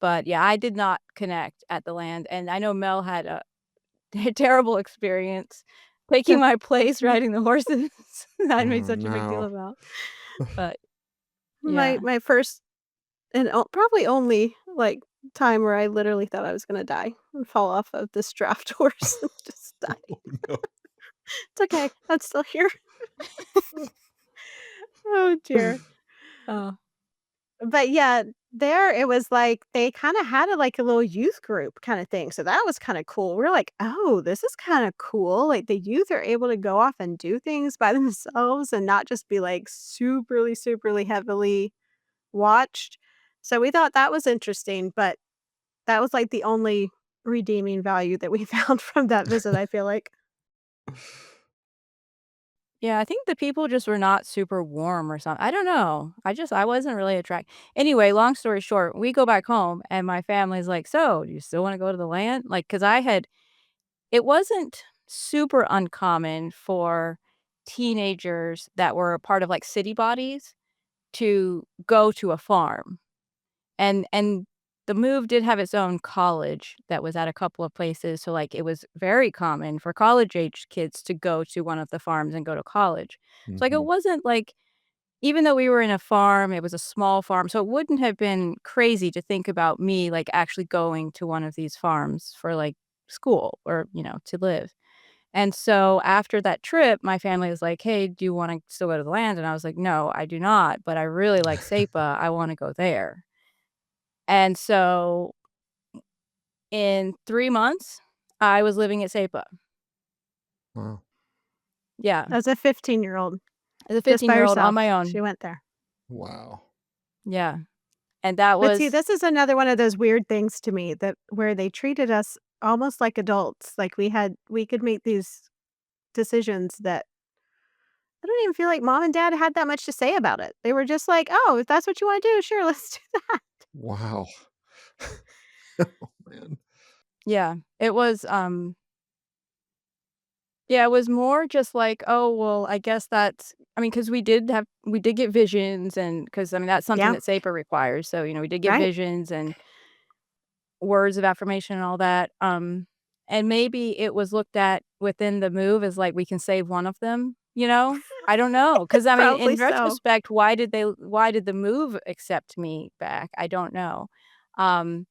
But, yeah, I did not connect at the land, and I know Mel had a terrible experience taking my place riding the horses that I made Oh, such a big deal no. about. But, My yeah. my first and probably only, like, time where I literally thought I was gonna die and fall off of this draft horse and just die. Oh, no. It's okay. I'm still here. Oh, dear. Oh, But, yeah, there it was like they kinda had a, like, a little youth group kinda thing, so that was kinda cool. We're like, "Oh, this is kinda cool." Like, the youth are able to go off and do things by themselves and not just be, like, superly heavily watched. So we thought that was interesting, but that was, like, the only redeeming value that we found from that visit, I feel like. yeah, I think the people just were not super warm or something. I don't know. I wasn't really attracted. Anyway, long story short, we go back home, and my family's like, "So, do you still wanna go to the land?" Like, because it wasn't super uncommon for teenagers that were a part of, like, city bodies to go to a farm. And the move did have its own college that was at a couple of places, so, like, it was very common for college-age kids to go to one of the farms and go to college. So, like, it Mhm. wasn't like even though we were in a farm, it was a small farm, so it wouldn't have been crazy to think about me, like, actually going to one of these farms for, like, school or, to live. And so after that trip, my family was like, "Hey, do you wanna still go to the land?" And I was like, "No, I do not, but I really like SEPA, I wanna go there." And so in 3 months, I was living at SEPA. Wow. Yeah, As a 15-year-old, as a just by 15-year-old on herself, my she own. went there. Wow. Yeah, and that But see, was this is another one of those weird things to me that where they treated us almost like adults, like we could make these decisions that I don't even feel like mom and dad had that much to say about it. They were just like, "Oh, if that's what you wanna do, sure, let's do that." Wow. Oh, man. yeah, it was, yeah, it was more just like, "Oh, well, I guess that's" I mean, because we did get visions and because I mean, that's something Yeah, that SEPA requires, so, we did get right. visions and words of affirmation and all that, and maybe it was looked at within the move as, like, we can save one of them, you know? I don't know, because I mean, Probably in so. retrospect, why did the move accept me back? I don't know. Um,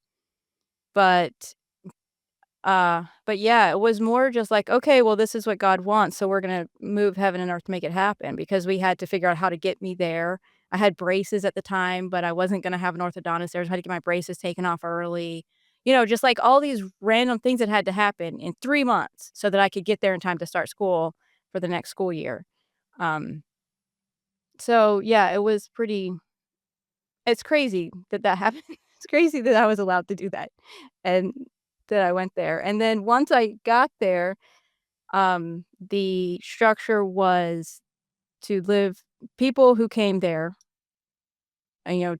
but but yeah, it was more just like, "Okay, well, this is what God wants, so we're gonna move heaven and earth to make it happen," because we had to figure out how to get me there. I had braces at the time, but I wasn't gonna have an orthodontist there, so I had to get my braces taken off early. Just like all these random things that had to happen in 3 months so that I could get there in time to start school for the next school year. Um, so yeah, it's crazy that that happened. It's crazy that I was allowed to do that and that I went there, and then once I got there, the structure was to live people who came there,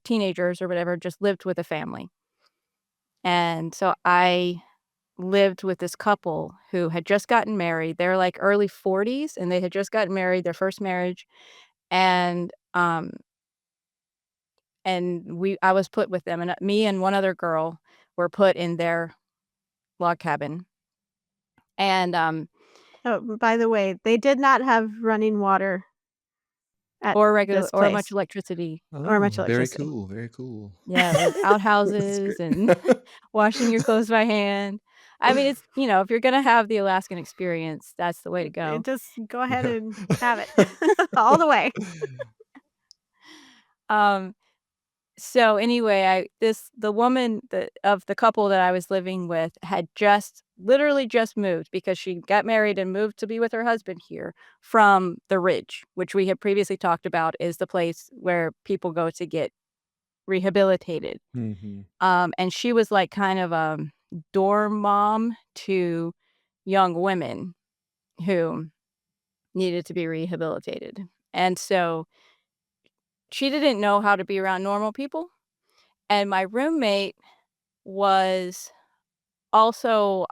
teenagers or whatever, just lived with a family, and so I lived with this couple who had just gotten married. They're, like, early 40s, and they had just gotten married, their first marriage, and, I was put with them, and, me and one other girl were put in their log cabin, and, Oh, by the way, they did not have running water at this or much place electricity. or much Oh, very electricity. cool, very cool. Yeah, it was That's outhouses great. and washing your clothes by hand. I mean, it's if you're gonna have the Alaskan experience, that's the way to go. Just go ahead Yeah. and have it all the way. Um, so anyway, the woman of the couple that I was living with had literally just moved because she got married and moved to be with her husband here from the Ridge, which we had previously talked about is the place where people go to get rehabilitated. Mhm. And she was like kind of a dorm mom to young women who needed to be rehabilitated. And so she didn't know how to be around normal people. And my roommate was also,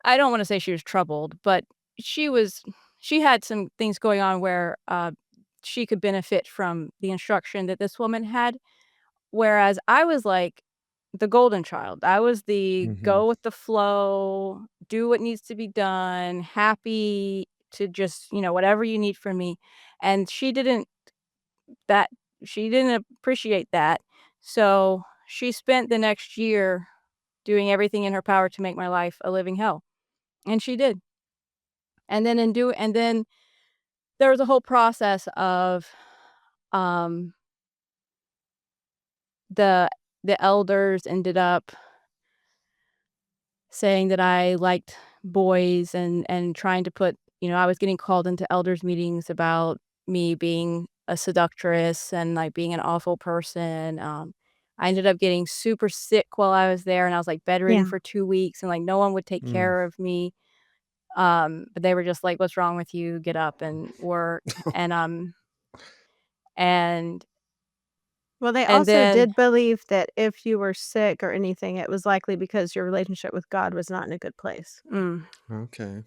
I don't want to say she was troubled, but she was, she had some things going on where she could benefit from the instruction that this woman had. Whereas I was like the golden child. I was the Mhm. go with the flow, do what needs to be done, happy to just, whatever you need from me. And that she didn't appreciate that. So she spent the next year doing everything in her power to make my life a living hell. And she did. And then there was a whole process of um the the elders ended up saying that I liked boys and trying to put I was getting called into elders meetings about me being a seductress and, like, being an awful person. I ended up getting super sick while I was there, and I was, like, bedridden Yeah. for 2 weeks, and, like, no one would take Mm. care of me. But they were just like, "What's wrong with you? Get up and work." And, and Well, they and also then did believe that if you were sick or anything, it was likely because your relationship with God was not in a good place. mm. Okay.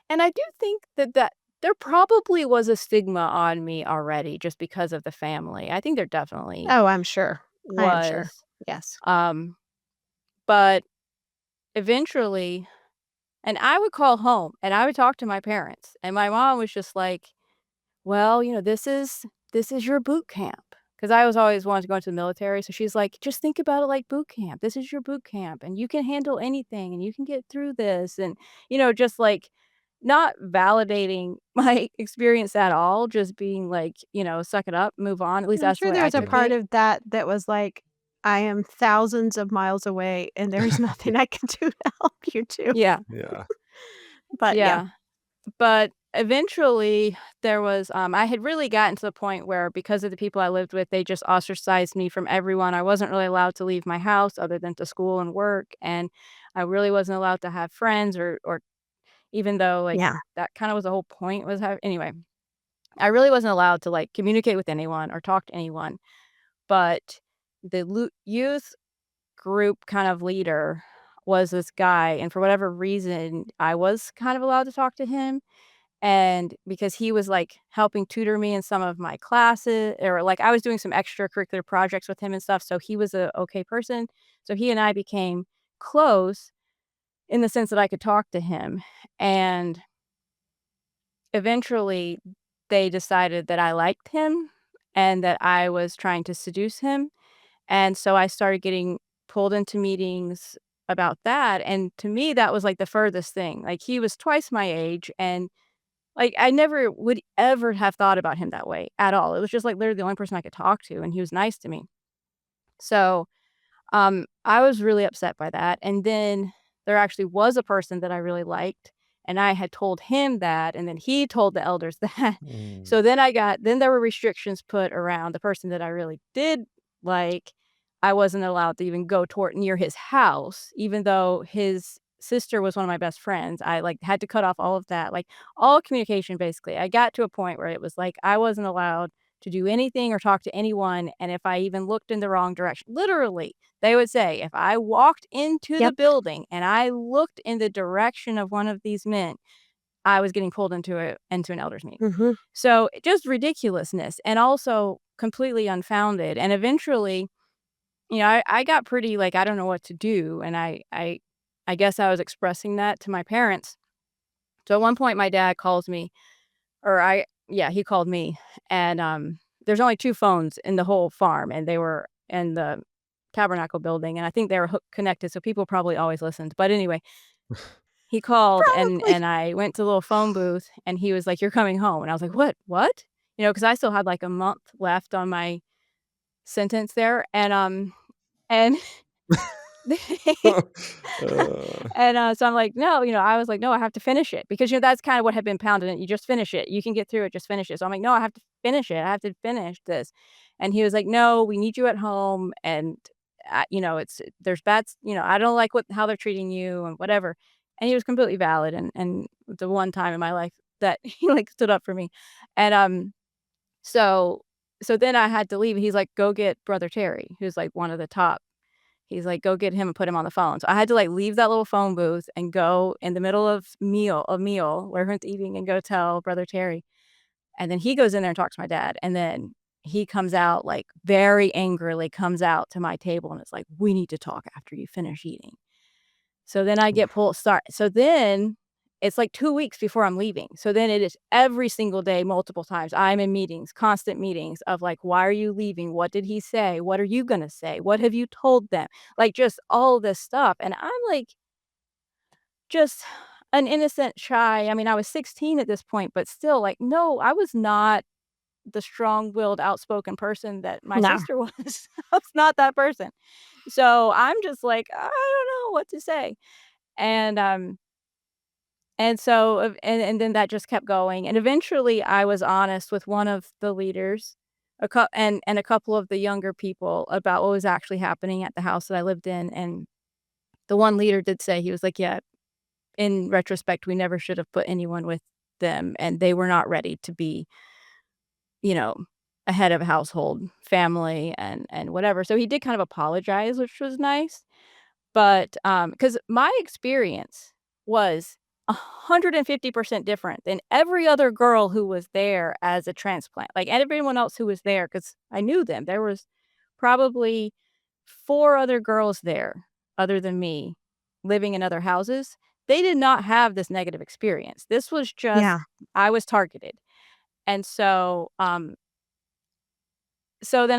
And I do think that there probably was a stigma on me already just because of the family. I think there definitely Oh, I'm sure. I am sure. was. Yes. But eventually, and I would call home and I would talk to my parents, and my mom was just like, "Well, this is your boot camp." Because I was always wanting to go into the military, so she's like, "Just think about it like boot camp. This is your boot camp, and you can handle anything, and you can get through this," and, just, like, not validating my experience at all, just being like, "Suck it up, move on." At least I'm that's the sure way there I was a took part it. of that that was like, "I am thousands of miles away, and there's nothing I can do to help you too." Yeah, Yeah. But yeah. yeah. But eventually there was I had really gotten to the point where because of the people I lived with, they just ostracized me from everyone. I wasn't really allowed to leave my house other than to school and work, and I really wasn't allowed to have friends or even though, like, Yeah. that kinda was the whole point was have anyway, I really wasn't allowed to, like, communicate with anyone or talk to anyone, but the youth group kind of leader was this guy, and for whatever reason, I was kind of allowed to talk to him. And because he was, like, helping tutor me in some of my classes or, like, I was doing some extracurricular projects with him and stuff, so he was a okay person. So he and I became close in the sense that I could talk to him, and eventually, they decided that I liked him and that I was trying to seduce him, and so I started getting pulled into meetings about that, and to me, that was, like, the furthest thing. Like, he was twice my age, and like, I never would ever have thought about him that way at all. It was just, like, literally the only person I could talk to, and he was nice to me. So, I was really upset by that, and then there actually was a person that I really liked, and I had told him that, and then he told the elders that. Mm. So then there were restrictions put around the person that I really did like. I wasn't allowed to even go toward near his house, even though his sister was one of my best friends. I, like, had to cut off all of that, like, all communication, basically. I got to a point where it was like I wasn't allowed to do anything or talk to anyone, and if I even looked in the wrong direction literally, they would say, if I walked into the Yep. building and I looked in the direction of one of these men, I was getting pulled into an elders meeting. Mhm. So, just ridiculousness and also completely unfounded, and eventually, I got pretty, like, I don't know what to do, and I guess I was expressing that to my parents. So, at one point, my dad calls me or I yeah, he called me, and, there's only 2 phones in the whole farm, and they were in the tabernacle building, and I think they were connected, so people probably always listened, but anyway, he called, and Probably. I went to the little phone booth, and he was like, "You're coming home," and I was like, "What? What?" Because I still had, like, a month left on my sentence there, and Uh, So I'm like, "No," I was like, "No, I have to finish it," because, that's kinda what had been pounded in, "You just finish it. You can get through it, just finish it." So I'm like, "No, I have to finish it. I have to finish this." And he was like, "No, we need you at home, and, it's there's I don't like how they're treating you and whatever." And he was completely valid and the one time in my life that he, like, stood up for me. And, so so then I had to leave, he's like, "Go get brother Terry," who's, like, one of the top. He's like, "Go get him and put him on the phone." So I had to, like, leave that little phone booth and go in the middle of a meal where everyone's eating and go tell brother Terry. And then he goes in there and talks to my dad, and then he comes out, like, very angrily comes out to my table and it's like, "We need to talk after you finish eating." So then I get pulled start so then it's like 2 weeks before I'm leaving. So then it is every single day, multiple times. I'm in meetings, constant meetings of like, "Why are you leaving? What did he say? What are you gonna say? What have you told them?" Like, just all this stuff, and I'm, like, just an innocent, shy I was 16 at this point, but still, like, no, I was not the strong-willed, outspoken person that my No. sister was. I was not that person. So I'm just like, "I don't know what to say." And, and then that just kept going, and eventually, I was honest with one of the leaders, and a couple of the younger people about what was actually happening at the house that I lived in, and the one leader did say, he was like, "Yeah, in retrospect, we never should have put anyone with them, and they were not ready to be, you know, a head of a household, family, and whatever." So he did kind of apologize, which was nice. But, because my experience was 150% different than every other girl who was there as a transplant, like, everyone else who was there, because I knew them. There was probably 4 other girls there, other than me, living in other houses. They did not have this negative experience. This was just Yeah. I was targeted. And so then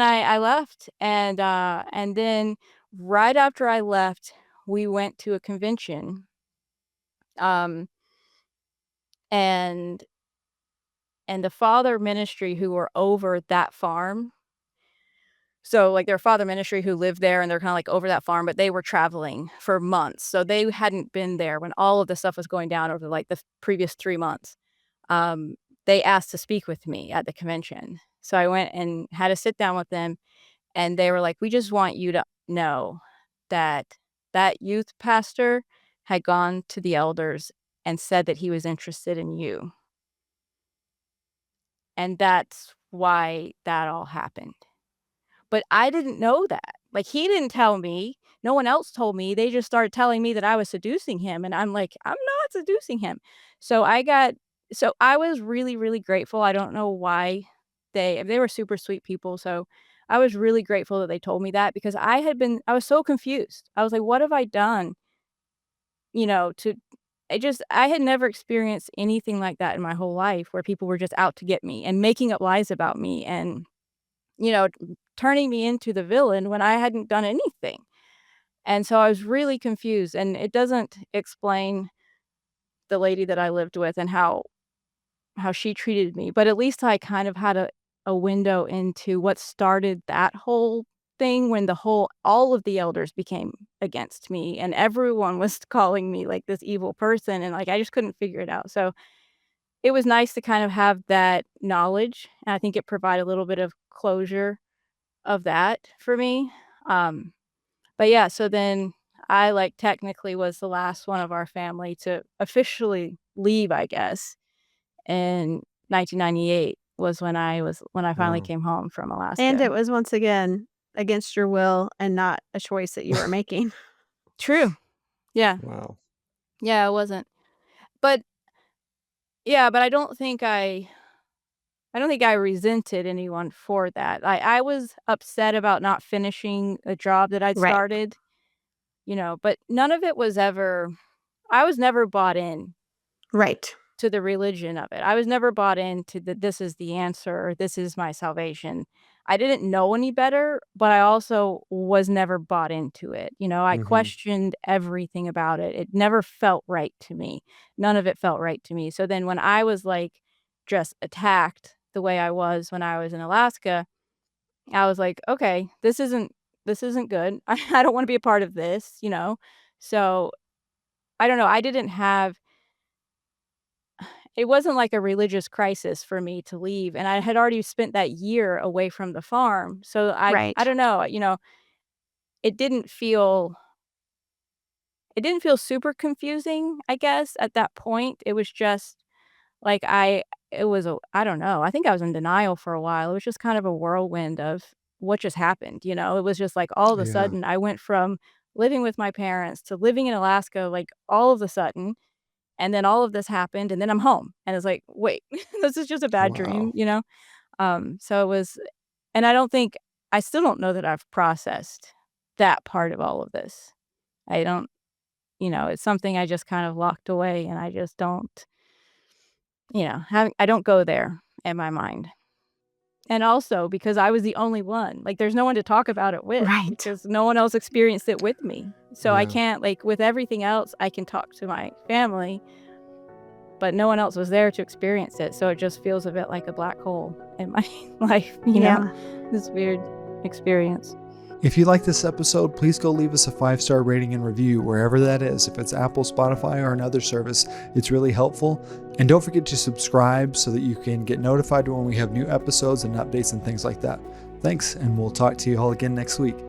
I left, and then right after I left, we went to a convention, um, and the father ministry who were over that farm. So, like, their father ministry who lived there, and they're kinda, like, over that farm, but they were traveling for months, so they hadn't been there when all of this stuff was going down over, like, the previous 3 months. Um, they asked to speak with me at the convention. So I went and had a sit down with them, and they were like, "We just want you to know that that youth pastor had gone to the elders and said that he was interested in you, and that's why that all happened." But I didn't know that. Like, he didn't tell me. No one else told me. They just started telling me that I was seducing him, and I'm like, "I'm not seducing him." So I was really, really grateful. I don't know why they were super sweet people, so I was really grateful that they told me that because I was so confused. I was like, "What have I done?" To I had never experienced anything like that in my whole life where people were just out to get me and making up lies about me and, you know, turning me into the villain when I hadn't done anything. And so I was really confused, and it doesn't explain the lady that I lived with and how she treated me, but at least I kind of had a window into what started that whole thing when all of the elders became against me and everyone was calling me like this evil person and like I just couldn't figure it out. So it was nice to kind of have that knowledge, and I think it provided a little bit of closure of that for me. Um, but yeah, so then I like technically was the last one of our family to officially leave, I guess. In 1998 was when I finally Wow. came home from And Alaska. it was once again against your will and not a choice that you were making. True. Yeah. Wow. Yeah, it wasn't. But yeah, but I don't think I resented anyone for that. I was upset about not finishing a job that I'd Right. started, but none of it was ever I was never bought in Right. to the religion of it. I was never bought into this is the answer or this is my salvation. I didn't know any better, but I also was never bought into it. I Mhm. questioned everything about it. It never felt right to me. None of it felt right to me. So then when I was like just attacked the way I was when I was in Alaska, I was like, okay, this isn't good. I don't want to be a part of this. So I don't know. It wasn't like a religious crisis for me to leave, and I had already spent that year away from the farm, so I Right. don't know, it didn't feel it didn't feel super confusing, I guess, at that point. It was just like I don't know, I think I was in denial for a while. It was just kind of a whirlwind of what just happened. It was just like all of a Yeah. sudden I went from living with my parents to living in Alaska, like, all of a sudden. And then all of this happened, and then I'm home, and it's like, "Wait, this is just a bad dream," Wow. you know? So it was and I still don't know that I've processed that part of all of this. I don't it's something I just kind of locked away, and I just don't, I don't go there in my mind. And also because I was the only one, like, there's no one to talk about it with Right. because no one else experienced it with me. So I Yeah. can't like, with everything else, I can talk to my family, but no one else was there to experience it, so it just feels a bit like a black hole in my life. Yeah. This weird experience. If you like this episode, please go leave us a 5-star rating and review wherever that is. If it's Apple, Spotify, or another service, it's really helpful. And don't forget to subscribe so that you can get notified when we have new episodes and updates and things like that. Thanks, and we'll talk to you all again next week.